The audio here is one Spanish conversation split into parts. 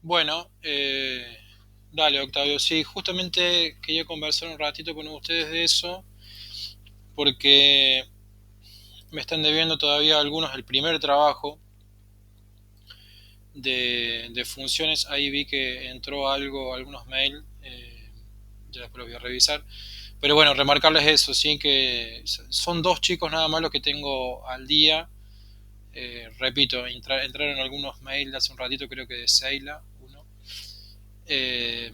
Bueno, dale, Octavio. Sí, justamente quería conversar un ratito con ustedes de eso, porque me están debiendo todavía algunos el primer trabajo de funciones. Ahí vi que entró algo, algunos mails, ya después los voy a revisar. Pero bueno, remarcarles eso, sí, que son dos chicos nada más los que tengo al día. Repito, entraron algunos mails hace un ratito, creo que de Seila, uno. Eh,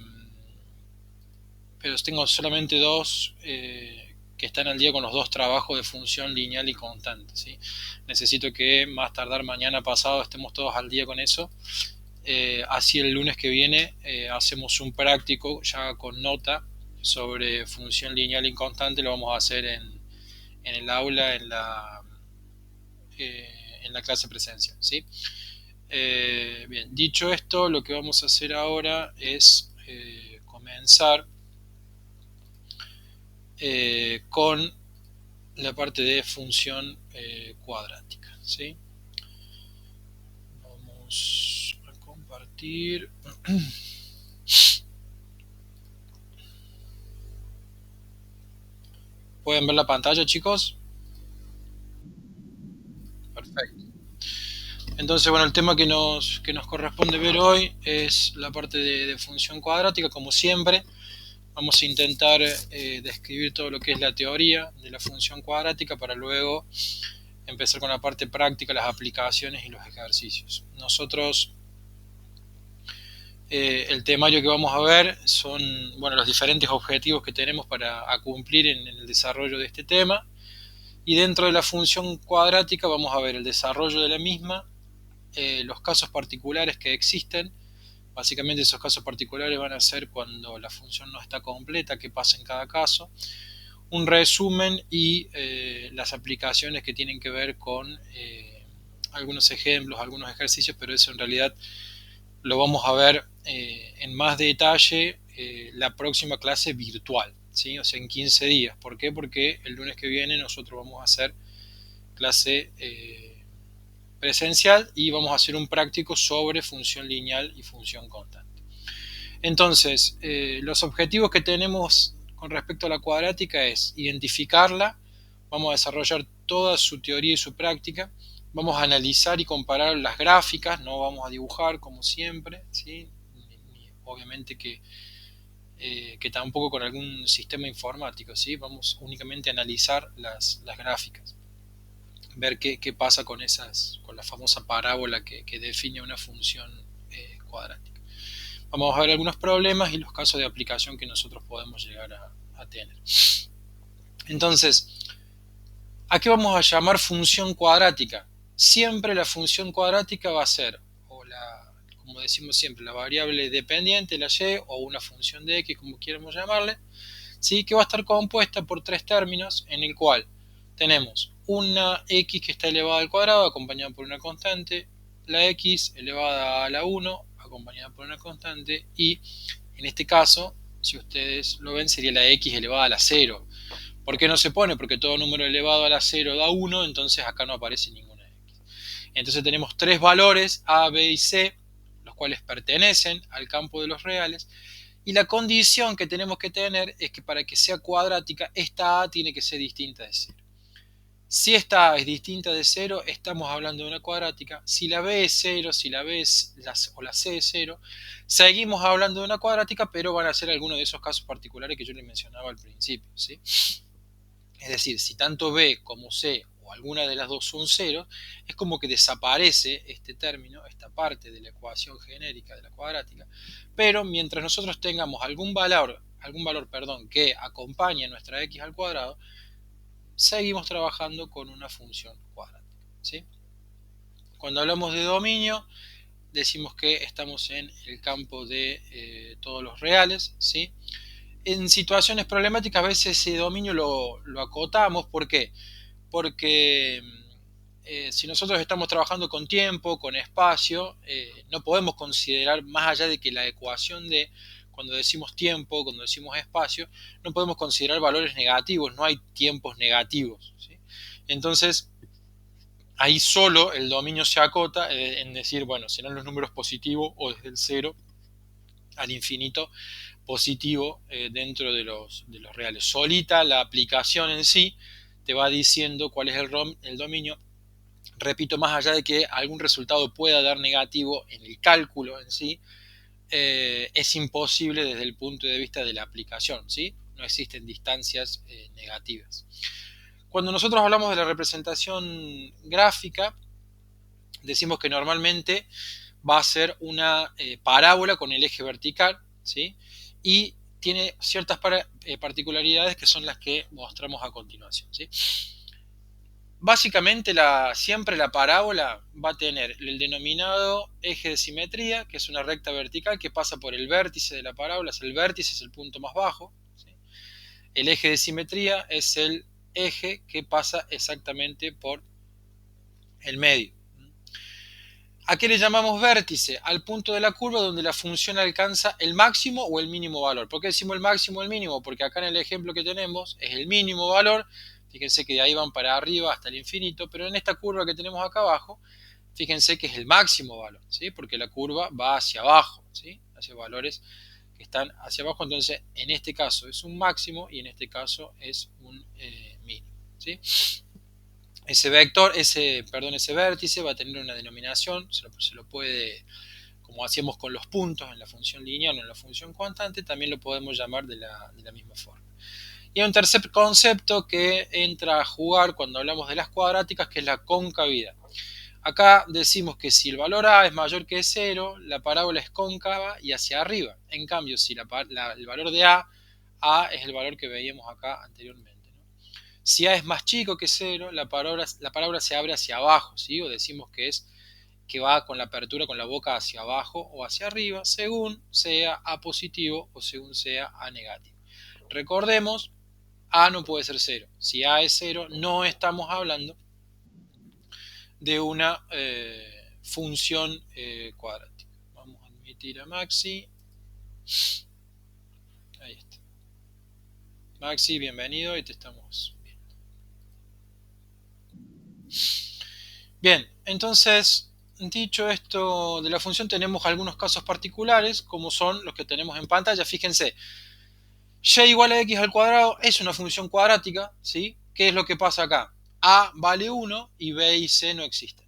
pero tengo solamente dos que están al día con los dos trabajos de función lineal y constante. ¿Sí? Necesito que más tardar mañana pasado estemos todos al día con eso. Así el lunes que viene hacemos un práctico ya con nota sobre función lineal y constante. Lo vamos a hacer en el aula, en la clase presencial. ¿Sí? Bien, dicho esto, lo que vamos a hacer ahora es comenzar con la parte de función cuadrática. ¿Sí? Vamos a compartir. ¿Pueden ver la pantalla, chicos? Perfecto. Entonces, bueno, el tema que nos corresponde ver hoy es la parte de función cuadrática, como siempre. Vamos a intentar describir todo lo que es la teoría de la función cuadrática para luego empezar con la parte práctica, las aplicaciones y los ejercicios. Nosotros el temario que vamos a ver son bueno, los diferentes objetivos que tenemos para cumplir en el desarrollo de este tema. Y dentro de la función cuadrática vamos a ver el desarrollo de la misma, los casos particulares que existen. Básicamente esos casos particulares van a ser cuando la función no está completa, qué pasa en cada caso. Un resumen y las aplicaciones que tienen que ver con algunos ejemplos, algunos ejercicios, pero eso en realidad lo vamos a ver en más detalle la próxima clase virtual, ¿sí? O sea, en 15 días. ¿Por qué? Porque el lunes que viene nosotros vamos a hacer clase presencial y vamos a hacer un práctico sobre función lineal y función constante. Entonces, los objetivos que tenemos con respecto a la cuadrática es identificarla, vamos a desarrollar toda su teoría y su práctica, vamos a analizar y comparar las gráficas, no vamos a dibujar como siempre, ¿sí? Obviamente que tampoco con algún sistema informático, ¿sí? Vamos únicamente a analizar las gráficas, ver qué pasa con la famosa parábola que define una función cuadrática. Vamos a ver algunos problemas y los casos de aplicación que nosotros podemos llegar a tener. Entonces, ¿a qué vamos a llamar función cuadrática? Siempre la función cuadrática va a ser, o como decimos siempre, la variable dependiente, la y, o una función de x, como quieramos llamarle, ¿sí? Que va a estar compuesta por tres términos, en el cual tenemos una x que está elevada al cuadrado, acompañada por una constante, la x elevada a la 1, acompañada por una constante, y en este caso, si ustedes lo ven, sería la x elevada a la 0. ¿Por qué no se pone? Porque todo número elevado a la 0 da 1, entonces acá no aparece ninguna x. Entonces tenemos tres valores, a, b y c, los cuales pertenecen al campo de los reales, y la condición que tenemos que tener es que para que sea cuadrática, esta a tiene que ser distinta de 0. Si esta a es distinta de 0, estamos hablando de una cuadrática. Si la b es 0, si la b es o la c es 0, seguimos hablando de una cuadrática, pero van a ser algunos de esos casos particulares que yo les mencionaba al principio. ¿Sí? Es decir, si tanto b como c o alguna de las dos son 0, es como que desaparece este término, esta parte de la ecuación genérica de la cuadrática, pero mientras nosotros tengamos algún valor que acompañe a nuestra x al cuadrado, seguimos trabajando con una función cuadrática. ¿Sí? Cuando hablamos de dominio, decimos que estamos en el campo de todos los reales. ¿Sí? En situaciones problemáticas a veces ese dominio lo acotamos. ¿Por qué? Porque si nosotros estamos trabajando con tiempo, con espacio, no podemos considerar, más allá de que la ecuación de cuando decimos tiempo, cuando decimos espacio, no podemos considerar valores negativos, no hay tiempos negativos. ¿Sí? Entonces, ahí solo el dominio se acota en decir, bueno, serán los números positivos o desde el 0 al infinito positivo dentro de los reales. Solita la aplicación en sí te va diciendo cuál es el dominio. Repito, más allá de que algún resultado pueda dar negativo en el cálculo en sí, es imposible desde el punto de vista de la aplicación, ¿sí? No existen distancias negativas. Cuando nosotros hablamos de la representación gráfica, decimos que normalmente va a ser una parábola con el eje vertical, ¿sí? Y tiene ciertas particularidades que son las que mostramos a continuación, ¿sí? Básicamente siempre la parábola va a tener el denominado eje de simetría, que es una recta vertical que pasa por el vértice de la parábola, el vértice es el punto más bajo, ¿sí? El eje de simetría es el eje que pasa exactamente por el medio. ¿A qué le llamamos vértice? Al punto de la curva donde la función alcanza el máximo o el mínimo valor. ¿Por qué decimos el máximo o el mínimo? Porque acá en el ejemplo que tenemos es el mínimo valor. Fíjense que de ahí van para arriba hasta el infinito, pero en esta curva que tenemos acá abajo, fíjense que es el máximo valor, ¿sí? Porque la curva va hacia abajo, ¿sí? Hacia valores que están hacia abajo. Entonces, en este caso es un máximo y en este caso es un mínimo, ¿sí? Ese vector, ese vértice va a tener una denominación, se lo puede, como hacíamos con los puntos en la función lineal o en la función constante, también lo podemos llamar de la misma forma. Y hay un tercer concepto que entra a jugar cuando hablamos de las cuadráticas, que es la concavidad. Acá decimos que si el valor A es mayor que 0, la parábola es cóncava y hacia arriba. En cambio, si el valor de A es el valor que veíamos acá anteriormente. Si A es más chico que 0, la parábola se abre hacia abajo, ¿sí? O decimos que va con la apertura con la boca hacia abajo o hacia arriba, según sea A positivo o según sea A negativo. Recordemos, A no puede ser 0. Si A es 0, no estamos hablando de una función cuadrática. Vamos a admitir a Maxi. Ahí está. Maxi, bienvenido y te estamos viendo. Bien, entonces, dicho esto de la función, tenemos algunos casos particulares, como son los que tenemos en pantalla. Fíjense, y igual a x al cuadrado es una función cuadrática, ¿sí? ¿Qué es lo que pasa acá? A vale 1 y b y c no existen.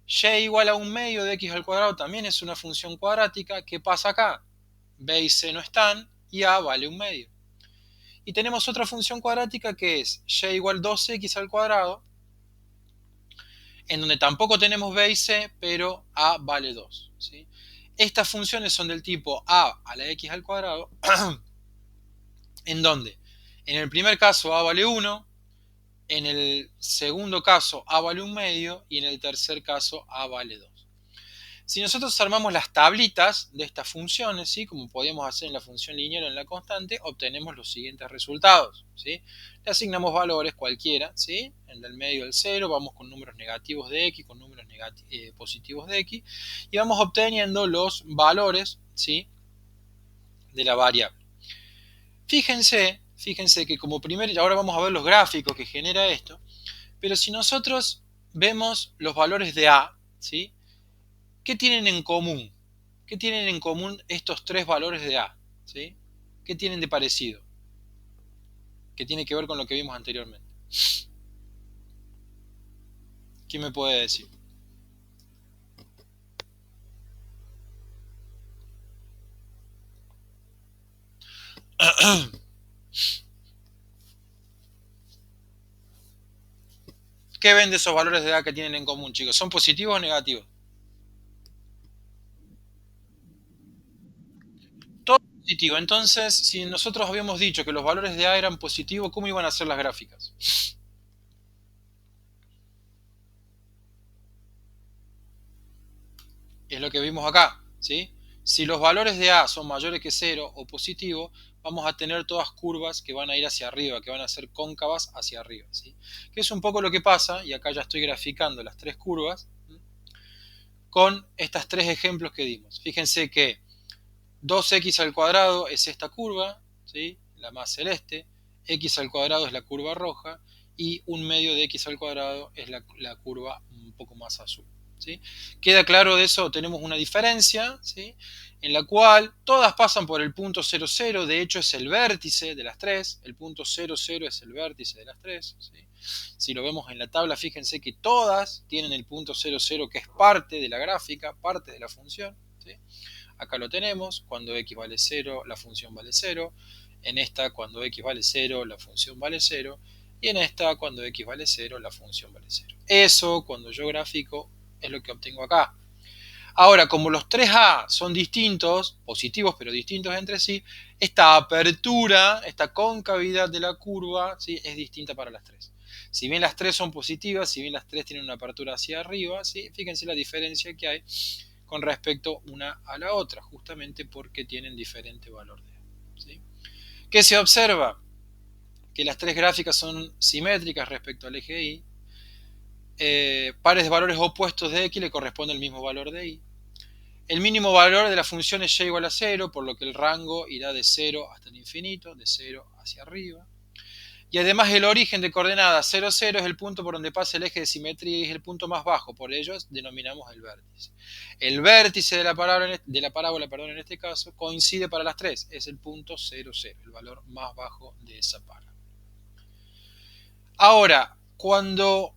Y igual a un medio de x al cuadrado también es una función cuadrática. ¿Qué pasa acá? B y c no están y a vale un medio. Y tenemos otra función cuadrática que es y igual 2x al cuadrado, en donde tampoco tenemos b y c, pero a vale 2, ¿sí? Estas funciones son del tipo a la x al cuadrado, en donde en el primer caso a vale 1, en el segundo caso a vale un medio y en el tercer caso a vale 2. Si nosotros armamos las tablitas de estas funciones, ¿sí? Como podíamos hacer en la función lineal o en la constante, obtenemos los siguientes resultados, ¿sí? Le asignamos valores cualquiera, ¿sí? En el medio del 0, vamos con números negativos de x, con números positivos de x, y vamos obteniendo los valores, ¿sí? De la variable. Fíjense que como primero, y ahora vamos a ver los gráficos que genera esto, pero si nosotros vemos los valores de a, ¿sí? ¿Qué tienen en común? ¿Qué tienen en común estos tres valores de A? ¿Sí? ¿Qué tienen de parecido? Que tiene que ver con lo que vimos anteriormente. ¿Quién me puede decir? ¿Qué ven de esos valores de A que tienen en común, chicos? ¿Son positivos o negativos? Todo positivo. Entonces, si nosotros habíamos dicho que los valores de A eran positivos, ¿cómo iban a ser las gráficas? Es lo que vimos acá, ¿sí? Si los valores de A son mayores que 0 o positivo, vamos a tener todas curvas que van a ir hacia arriba, que van a ser cóncavas hacia arriba, ¿sí? Que es un poco lo que pasa, y acá ya estoy graficando las tres curvas, ¿sí? Con estos tres ejemplos que dimos. Fíjense que 2x al cuadrado es esta curva, ¿sí? La más celeste, x al cuadrado es la curva roja, y 1/2 de x al cuadrado es la curva un poco más azul. ¿Sí? ¿Queda claro de eso? Tenemos una diferencia, ¿sí? En la cual todas pasan por el punto 0, 0, de hecho es el vértice de las tres, el punto 0, 0 es el vértice de las tres. ¿Sí? Si lo vemos en la tabla, fíjense que todas tienen el punto 0, 0 que es parte de la gráfica, parte de la función. ¿Sí? Acá lo tenemos, cuando x vale 0, la función vale 0. En esta, cuando x vale 0, la función vale 0. Y en esta, cuando x vale 0, la función vale 0. Eso, cuando yo grafico, es lo que obtengo acá. Ahora, como los 3A son distintos, positivos pero distintos entre sí, esta apertura, esta concavidad de la curva, ¿sí? Es distinta para las tres. Si bien las tres son positivas, si bien las tres tienen una apertura hacia arriba, ¿sí? Fíjense la diferencia que hay con respecto una a la otra, justamente porque tienen diferente valor de A. ¿Sí? ¿Qué se observa? Que las tres gráficas son simétricas respecto al eje Y. Pares de valores opuestos de X le corresponde el mismo valor de Y. El mínimo valor de la función es y igual a 0, por lo que el rango irá de 0 hasta el infinito, de 0 hacia arriba. Y además el origen de coordenadas 0, 0 es el punto por donde pasa el eje de simetría y es el punto más bajo, por ello denominamos el vértice. El vértice de la parábola, en este caso, coincide para las tres, es el punto 0, 0, el valor más bajo de esa parábola. Ahora, cuando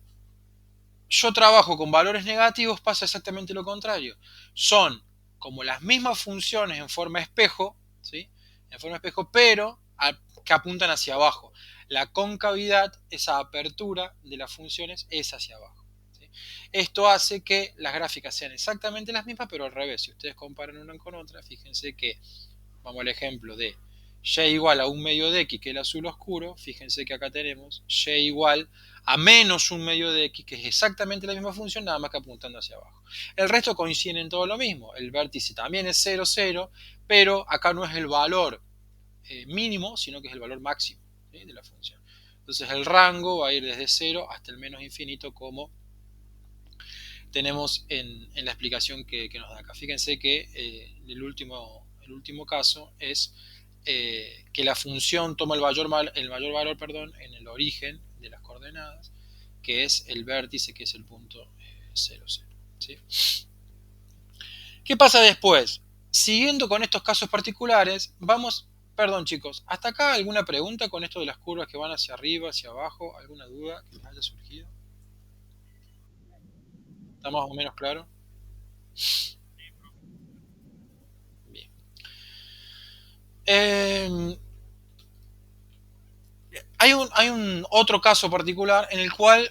yo trabajo con valores negativos pasa exactamente lo contrario. Son como las mismas funciones en forma espejo, ¿sí? En forma espejo, pero que apuntan hacia abajo. La concavidad, esa apertura de las funciones es hacia abajo. ¿Sí? Esto hace que las gráficas sean exactamente las mismas, pero al revés. Si ustedes comparan una con otra, fíjense que, vamos al ejemplo de y igual a 1/2 de x, que es el azul oscuro, fíjense que acá tenemos y igual a menos 1/2 de x, que es exactamente la misma función, nada más que apuntando hacia abajo. El resto coinciden en todo lo mismo. El vértice también es 0, 0, pero acá no es el valor mínimo, sino que es el valor máximo, ¿sí? De la función. Entonces el rango va a ir desde 0 hasta el menos infinito, como tenemos en la explicación que nos da acá. Fíjense que el último caso es que la función toma el mayor valor en el origen de las coordenadas, que es el vértice, que es el punto 0, 0. ¿Sí? ¿Qué pasa después? Siguiendo con estos casos particulares, perdón chicos, ¿hasta acá alguna pregunta con esto de las curvas que van hacia arriba, hacia abajo? ¿Alguna duda que les haya surgido? ¿Está más o menos claro? Bien. Hay un otro caso particular en el cual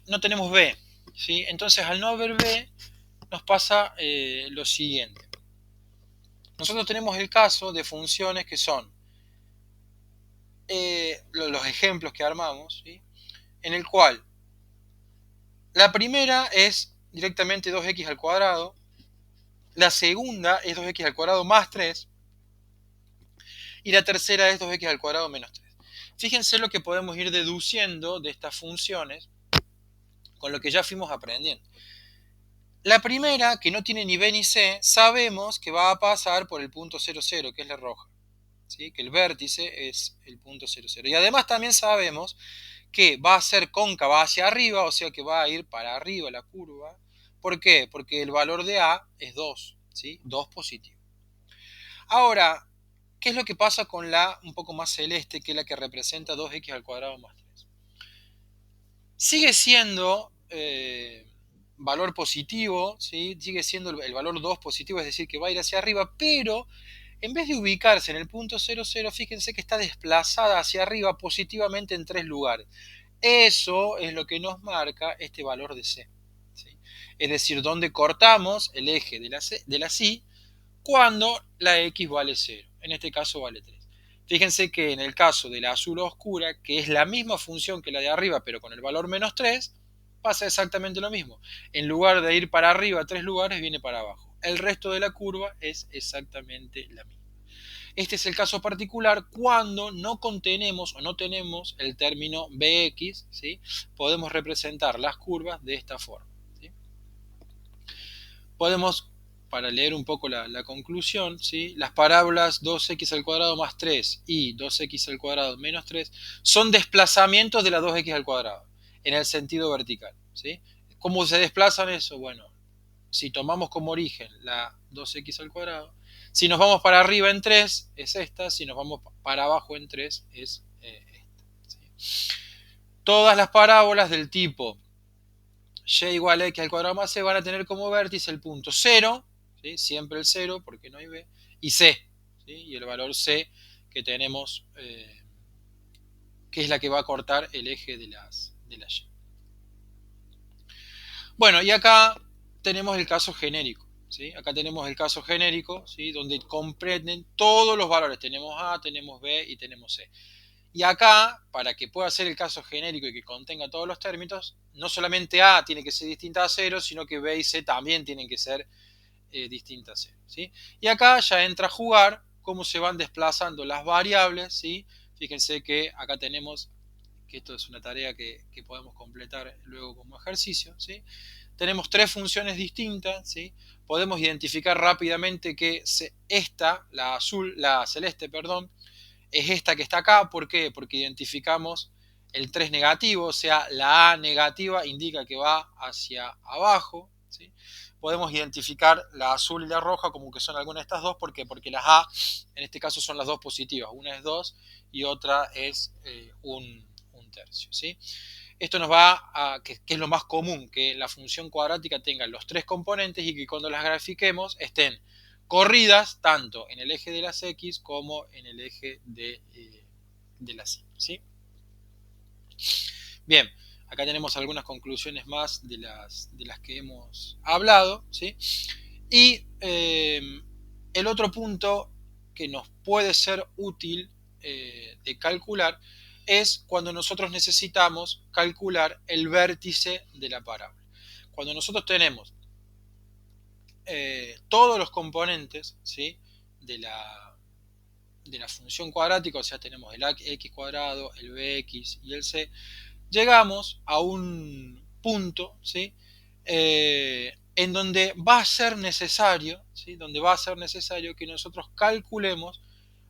no tenemos B. ¿Sí? Entonces, al no haber B, nos pasa lo siguiente. Nosotros tenemos el caso de funciones que son los ejemplos que armamos, ¿sí? En el cual la primera es directamente 2x al cuadrado, la segunda es 2x al cuadrado más 3 y la tercera es 2x al cuadrado menos 3. Fíjense lo que podemos ir deduciendo de estas funciones con lo que ya fuimos aprendiendo. La primera, que no tiene ni B ni C, sabemos que va a pasar por el punto 0, 0, que es la roja. ¿Sí? Que el vértice es el punto 0, 0. Y además también sabemos que va a ser cóncava hacia arriba, o sea que va a ir para arriba la curva. ¿Por qué? Porque el valor de A es 2, ¿sí? 2 positivo. Ahora, ¿qué es lo que pasa con la un poco más celeste, que es la que representa 2x al cuadrado más 3? Sigue siendo valor positivo, ¿sí? Sigue siendo el valor 2 positivo, es decir, que va a ir hacia arriba, pero en vez de ubicarse en el punto 0, 0, fíjense que está desplazada hacia arriba positivamente en 3 lugares. Eso es lo que nos marca este valor de C. ¿Sí? Es decir, donde cortamos el eje de la Y cuando la X vale 0. En este caso vale 3. Fíjense que en el caso de la azul oscura, que es la misma función que la de arriba, pero con el valor menos 3, pasa exactamente lo mismo. En lugar de ir para arriba 3 lugares, viene para abajo. El resto de la curva es exactamente la misma. Este es el caso particular cuando no contenemos o no tenemos el término Bx, ¿sí? Podemos representar las curvas de esta forma. ¿Sí? Podemos para leer un poco la conclusión, ¿sí? Las parábolas 2x al cuadrado más 3 y 2x al cuadrado menos 3 son desplazamientos de la 2x al cuadrado en el sentido vertical, ¿sí? ¿Cómo se desplazan eso? Bueno, si tomamos como origen la 2x al cuadrado, si nos vamos para arriba en 3 es esta, si nos vamos para abajo en 3 es esta, ¿sí? Todas las parábolas del tipo y igual a x al cuadrado más c van a tener como vértice el punto 0, ¿sí? Siempre el 0 porque no hay b, y c, ¿sí? Y el valor c que tenemos, que es la que va a cortar el eje de las y. Bueno, y acá tenemos el caso genérico, ¿sí? Acá tenemos el caso genérico, ¿sí? Donde comprenden todos los valores. Tenemos a, tenemos b y tenemos c. Y acá, para que pueda ser el caso genérico y que contenga todos los términos, no solamente A tiene que ser distinta a 0, sino que B y C también tienen que ser distintas a 0, ¿sí? Y acá ya entra a jugar cómo se van desplazando las variables, ¿sí? Fíjense que acá tenemos, que esto es una tarea que podemos completar luego como ejercicio, ¿sí? Tenemos tres funciones distintas, ¿sí? Podemos identificar rápidamente que esta, la celeste, perdón, es esta que está acá. ¿Por qué? Porque identificamos el 3 negativo, o sea, la A negativa indica que va hacia abajo, ¿sí? Podemos identificar la azul y la roja como que son alguna de estas dos. ¿Por qué? Porque las A, en este caso, son las dos positivas. Una es 2 y otra es un tercio, ¿sí? Esto nos va a, que es lo más común, que la función cuadrática tenga los tres componentes y que cuando las grafiquemos estén corridas tanto en el eje de las x como en el eje de las y, ¿sí? Bien, acá tenemos algunas conclusiones más de las que hemos hablado, ¿sí? Y el otro punto que nos puede ser útil de calcular es cuando nosotros necesitamos calcular el vértice de la parábola. Cuando nosotros tenemos todos los componentes, ¿sí? de la función cuadrática, o sea, tenemos el x cuadrado, el bx y el c, llegamos a un punto, ¿sí? En donde va a ser necesario, ¿sí? Donde va a ser necesario que nosotros calculemos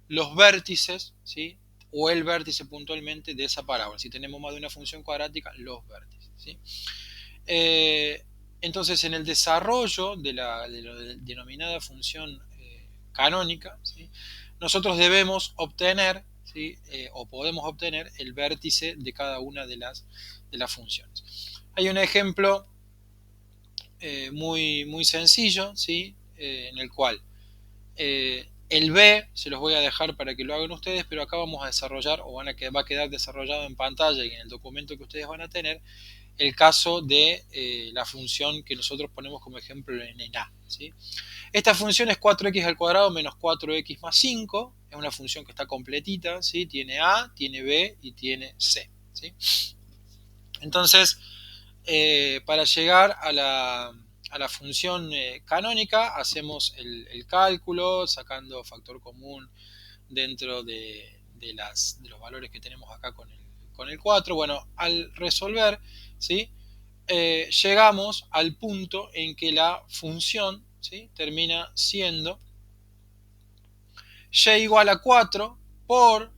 los vértices, ¿sí? O el vértice puntualmente de esa parábola. Si tenemos más de una función cuadrática, los vértices, ¿sí? Entonces, en el desarrollo de la denominada función canónica, ¿sí? Nosotros debemos obtener, ¿sí? O podemos obtener el vértice de cada una de las funciones. Hay un ejemplo muy sencillo, ¿sí? En el cual el B se los voy a dejar para que lo hagan ustedes, pero acá vamos a desarrollar, o va a quedar desarrollado en pantalla y en el documento que ustedes van a tener, el caso de la función que nosotros ponemos como ejemplo en A, ¿sí? Esta función es 4x al cuadrado menos 4x más 5, es una función que está completita, ¿sí? Tiene A, tiene B y tiene C, ¿sí? Entonces, para llegar a la función canónica, hacemos el cálculo sacando factor común dentro de los valores que tenemos acá con el 4. Bueno, al resolver, ¿sí? Llegamos al punto en que la función, ¿sí? termina siendo y igual a 4 por,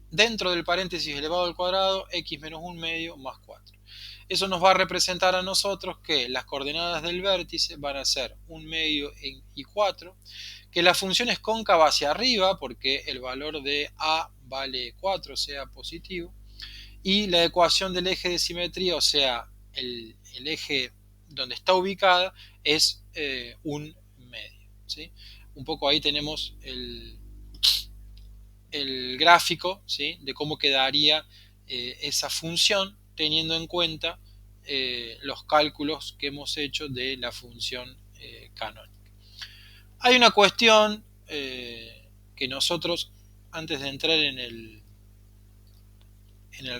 dentro del paréntesis elevado al cuadrado, x menos 1 medio más 4. Eso nos va a representar a nosotros que las coordenadas del vértice van a ser 1 medio y 4, que la función es cóncava hacia arriba porque el valor de a vale 4, sea positivo, y la ecuación del eje de simetría, o sea, el eje donde está ubicada, es 1 medio, ¿sí? Un poco ahí tenemos el gráfico, ¿sí? De cómo quedaría esa función teniendo en cuenta los cálculos que hemos hecho de la función canónica. Hay una cuestión que nosotros, antes de entrar en el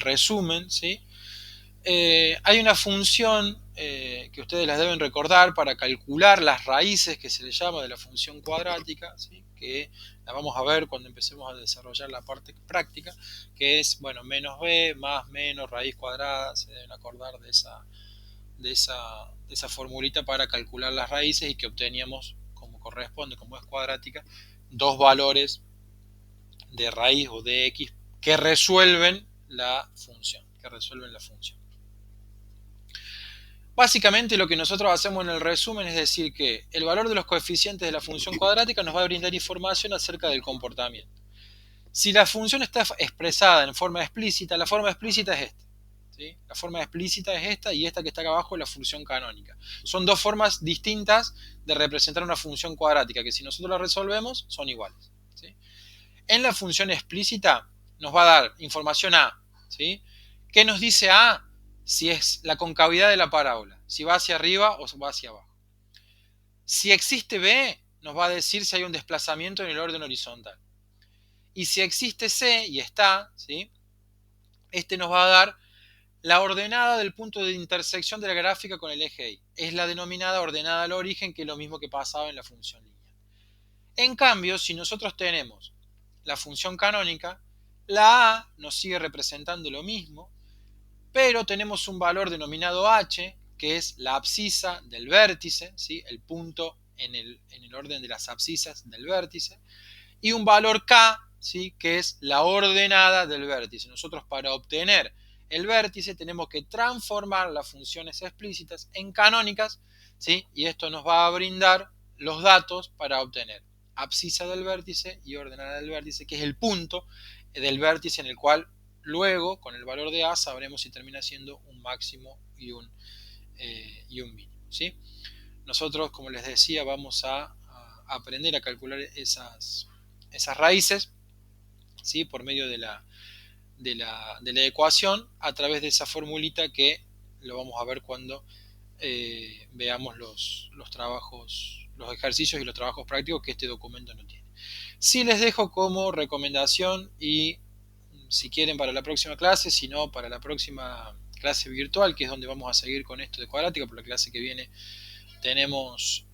resumen, ¿sí? Hay una función que ustedes las deben recordar para calcular las raíces, que se le llama, de la función cuadrática, ¿sí? Que la vamos a ver cuando empecemos a desarrollar la parte práctica, que es, bueno, menos b más menos raíz cuadrada. Se deben acordar de esa formulita para calcular las raíces y que obteníamos corresponde, como es cuadrática, dos valores de raíz o de x que resuelven la función, Básicamente lo que nosotros hacemos en el resumen es decir que el valor de los coeficientes de la función cuadrática nos va a brindar información acerca del comportamiento. Si la función está expresada en forma explícita, la forma explícita es esta. ¿Sí? La forma explícita es esta y esta que está acá abajo es la función canónica. Son dos formas distintas de representar una función cuadrática que si nosotros la resolvemos son iguales. ¿Sí? En la función explícita nos va a dar información A. ¿Sí? ¿Qué nos dice A? Si es la concavidad de la parábola, si va hacia arriba o va hacia abajo. Si existe B, nos va a decir si hay un desplazamiento en el orden horizontal. Y si existe C y está, ¿sí? Este nos va a dar la ordenada del punto de intersección de la gráfica con el eje Y. Es la denominada ordenada al origen, que es lo mismo que pasaba en la función lineal. En cambio, si nosotros tenemos la función canónica, la A nos sigue representando lo mismo, pero tenemos un valor denominado h, que es la abscisa del vértice, ¿sí? El punto en el orden de las abscisas del vértice, y un valor k, ¿sí? Que es la ordenada del vértice. Nosotros para obtener el vértice tenemos que transformar las funciones explícitas en canónicas, ¿sí? Y esto nos va a brindar los datos para obtener abscisa del vértice y ordenada del vértice, que es el punto del vértice en el cual luego, con el valor de A, sabremos si termina siendo un máximo y un mínimo, ¿sí? Nosotros, como les decía, vamos a aprender a calcular esas raíces, ¿sí? Por medio de la ecuación a través de esa formulita que lo vamos a ver cuando veamos los trabajos, los ejercicios y los trabajos prácticos que este documento no tiene. Sí les dejo como recomendación y si quieren para la próxima clase, si no para la próxima clase virtual, que es donde vamos a seguir con esto de cuadrática, por la clase que viene tenemos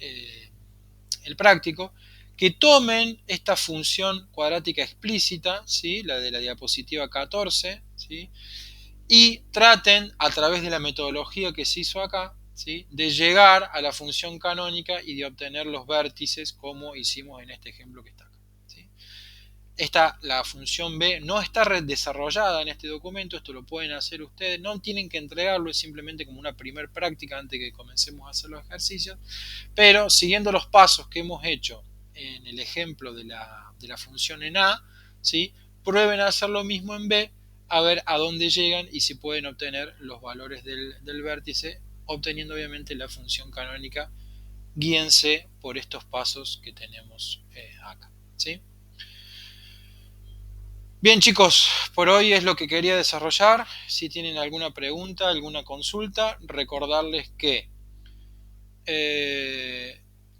el práctico, que tomen esta función cuadrática explícita, ¿sí? La de la diapositiva 14, ¿sí? Y traten, a través de la metodología que se hizo acá, ¿sí? De llegar a la función canónica y de obtener los vértices como hicimos en este ejemplo que está acá. ¿Sí? La función B no está desarrollada en este documento, esto lo pueden hacer ustedes, no tienen que entregarlo, es simplemente como una primer práctica antes que comencemos a hacer los ejercicios, pero siguiendo los pasos que hemos hecho en el ejemplo de la función en A, ¿sí? Prueben a hacer lo mismo en B, a ver a dónde llegan y si pueden obtener los valores del vértice, obteniendo obviamente la función canónica. Guíense por estos pasos que tenemos acá, ¿sí? Bien chicos, por hoy es lo que quería desarrollar. Si tienen alguna pregunta, alguna consulta, recordarles que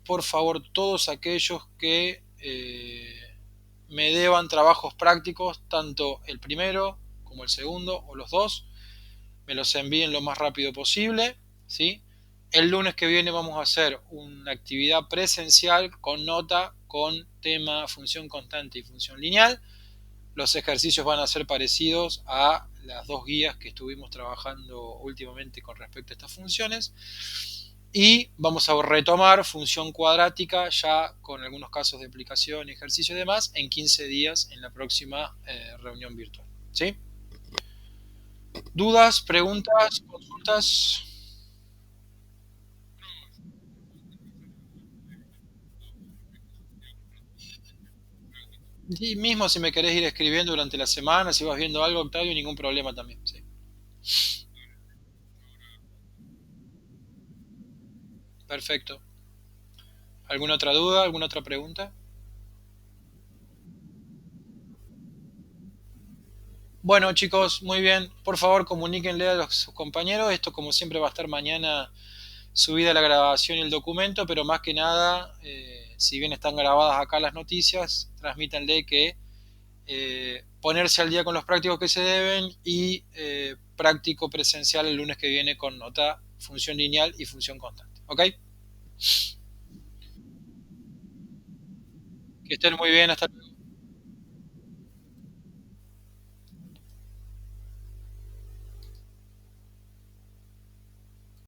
por favor todos aquellos que me deban trabajos prácticos, tanto el primero como el segundo o los dos, me los envíen lo más rápido posible, ¿sí? El lunes que viene vamos a hacer una actividad presencial con nota, con tema función constante y función lineal. Los ejercicios van a ser parecidos a las dos guías que estuvimos trabajando últimamente con respecto a estas funciones. Y vamos a retomar función cuadrática ya con algunos casos de aplicación, ejercicio y demás en 15 días en la próxima reunión virtual. ¿Sí? ¿Dudas, preguntas, consultas? Y mismo si me querés ir escribiendo durante la semana, si vas viendo algo, Octavio, ningún problema también. ¿Sí? Perfecto. ¿Alguna otra duda? ¿Alguna otra pregunta? Bueno, chicos, muy bien. Por favor, comuníquenle a sus compañeros. Esto, como siempre, va a estar mañana subida la grabación y el documento, pero más que nada, si bien están grabadas acá las noticias, transmítanle que ponerse al día con los prácticos que se deben y práctico presencial el lunes que viene con nota, función lineal y función constante. ¿Ok? Que estén muy bien, hasta luego.